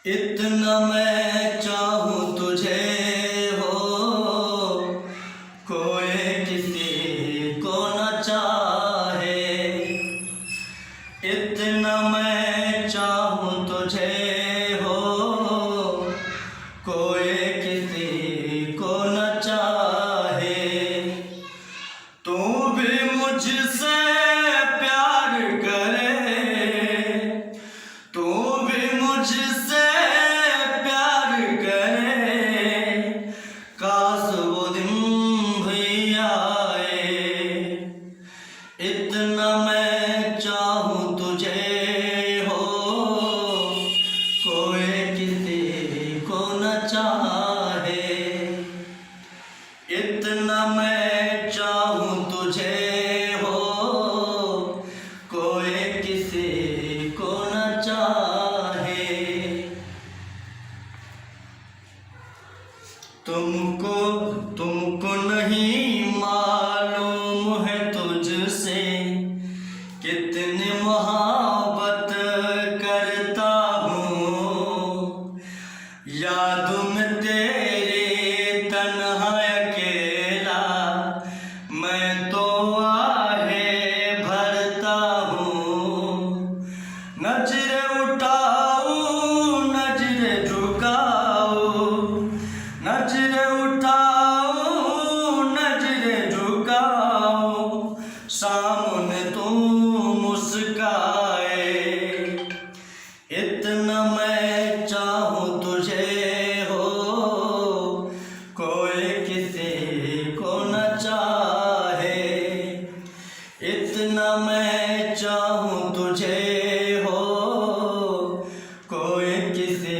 इतना मैं चाहूँ तुझे हो, कोई किसी को न चाहे। इतना मैं चाहूँ तुझे हो, कोई किसी को न चाहे। तू भी मुझसे प्यार करे, तू भी मुझसे प्यार करे, काश वो दिन भी आए। इतना मैं चाहूँ तुझे हो, कोई किसी को न चाहे। इतना मैं चाहूँ तुझे हो, कोई किसी को न चाहे। तुमको नहीं मालूम है तुझसे कितनी मोहब्बत करता हूँ। याद में तेरे तन्हा अकेला मैं तो आहे भरता हूँ। नजर उठाऊं नजर झुकाऊं, नजर उठाऊं नजर झुकाऊं, सामने तू मुस्काए। इतना मैं चाहूँ तुझे हो, कोई किसी को न चाहे। इतना मैं चाहूँ तुझे हो, कोई किसी